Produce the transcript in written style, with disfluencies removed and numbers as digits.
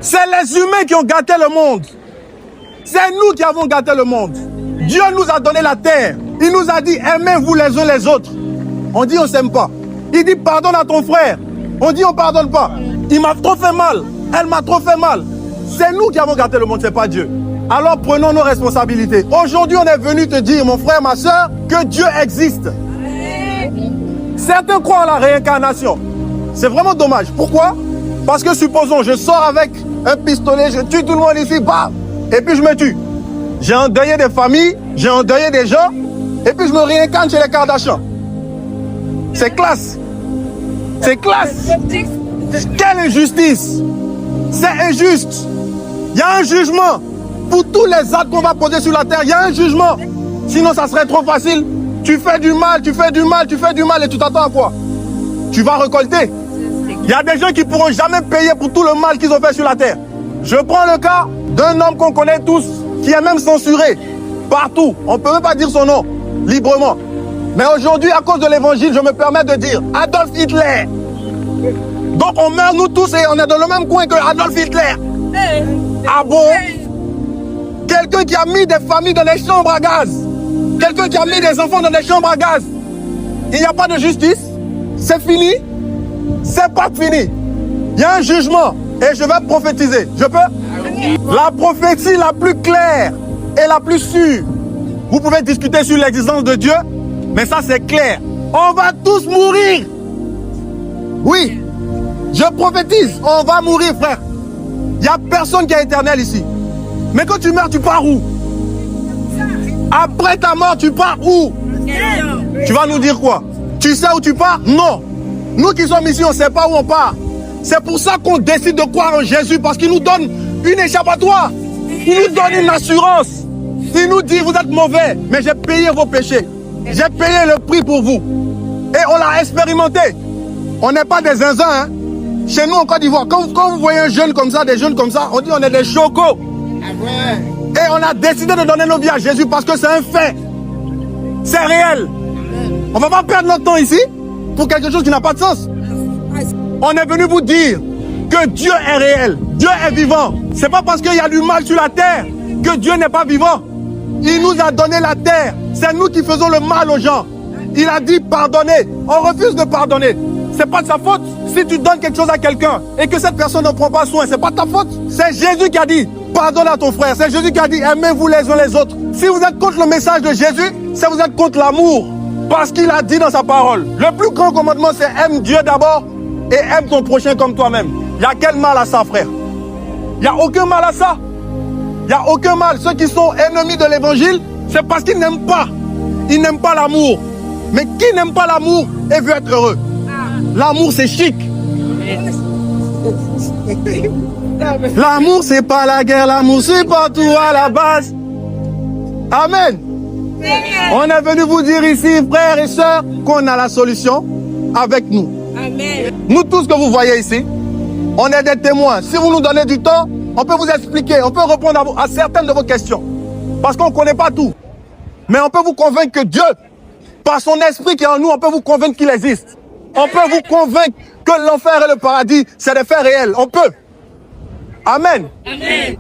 C'est les humains qui ont gâté le monde. C'est nous qui avons gâté le monde. Dieu nous a donné la terre. Il nous a dit, aimez-vous les uns les autres. On dit, on ne s'aime pas. Il dit, pardonne à ton frère. On dit, on ne pardonne pas. Il m'a trop fait mal. Elle m'a trop fait mal. C'est nous qui avons gâté le monde, ce n'est pas Dieu. Alors prenons nos responsabilités. Aujourd'hui, on est venu te dire, mon frère, ma soeur, que Dieu existe. Certains croient à la réincarnation. C'est vraiment dommage. Pourquoi? Parce que supposons, je sors avec un pistolet, je tue tout le monde ici, bam, et puis je me tue. J'ai endeuillé des familles, j'ai endeuillé des gens, et puis je me réincarne chez les Kardashians. C'est classe. C'est classe. Quelle injustice. C'est injuste. Il y a un jugement. Pour tous les actes qu'on va poser sur la terre, il y a un jugement. Sinon, ça serait trop facile. Tu fais du mal, tu fais du mal, tu fais du mal, et tu t'attends à quoi? Tu vas récolter. Il y a des gens qui ne pourront jamais payer pour tout le mal qu'ils ont fait sur la terre. Je prends le cas d'un homme qu'on connaît tous, qui est même censuré partout. On ne peut même pas dire son nom librement. Mais aujourd'hui, à cause de l'évangile, je me permets de dire Adolf Hitler. Donc on meurt nous tous et on est dans le même coin que Adolf Hitler. Ah bon? Quelqu'un qui a mis des familles dans des chambres à gaz. Quelqu'un qui a mis des enfants dans des chambres à gaz. Il n'y a pas de justice. C'est fini. C'est pas fini. Il y a un jugement et je vais prophétiser. Je peux? La prophétie la plus claire et la plus sûre. Vous pouvez discuter sur l'existence de Dieu, mais ça c'est clair. On va tous mourir. Oui, je prophétise, on va mourir, frère. Il n'y a personne qui est éternel ici. Mais quand tu meurs, tu pars où? Après ta mort, tu pars où? Tu vas nous dire quoi? Tu sais où tu pars? Non. Nous qui sommes ici, on ne sait pas où on part. C'est pour ça qu'on décide de croire en Jésus, parce qu'il nous donne une échappatoire. Il nous donne une assurance. Il nous dit, vous êtes mauvais, mais j'ai payé vos péchés. J'ai payé le prix pour vous. Et on l'a expérimenté. On n'est pas des zinzins. Hein. Chez nous en Côte d'Ivoire, quand vous voyez un jeune comme ça, des jeunes comme ça, on dit on est des chocos. Et on a décidé de donner nos vies à Jésus parce que c'est un fait. C'est réel. On ne va pas perdre notre temps ici pour quelque chose qui n'a pas de sens. On est venu vous dire que Dieu est réel. Dieu est vivant. Ce n'est pas parce qu'il y a du mal sur la terre que Dieu n'est pas vivant. Il nous a donné la terre. C'est nous qui faisons le mal aux gens. Il a dit pardonnez. On refuse de pardonner. Ce n'est pas de sa faute. Si tu donnes quelque chose à quelqu'un et que cette personne ne prend pas soin, ce n'est pas de ta faute. C'est Jésus qui a dit pardonne à ton frère. C'est Jésus qui a dit aimez-vous les uns les autres. Si vous êtes contre le message de Jésus, c'est vous êtes contre l'amour. Parce qu'il a dit dans sa parole. Le plus grand commandement, c'est aime Dieu d'abord et aime ton prochain comme toi-même. Il y a quel mal à ça, frère? Il n'y a aucun mal à ça. Il n'y a aucun mal. Ceux qui sont ennemis de l'évangile, c'est parce qu'ils n'aiment pas. Ils n'aiment pas l'amour. Mais qui n'aime pas l'amour et veut être heureux? L'amour, c'est chic. L'amour, c'est pas la guerre. L'amour, c'est pas tout à la base. Amen. On est venu vous dire ici, frères et sœurs, qu'on a la solution avec nous. Amen. Nous tous que vous voyez ici, on est des témoins. Si vous nous donnez du temps, on peut vous expliquer, on peut répondre à certaines de vos questions. Parce qu'on ne connaît pas tout. Mais on peut vous convaincre que Dieu, par son esprit qui est en nous, on peut vous convaincre qu'il existe. On peut vous convaincre que l'enfer et le paradis, c'est des faits réels. On peut. Amen. Amen.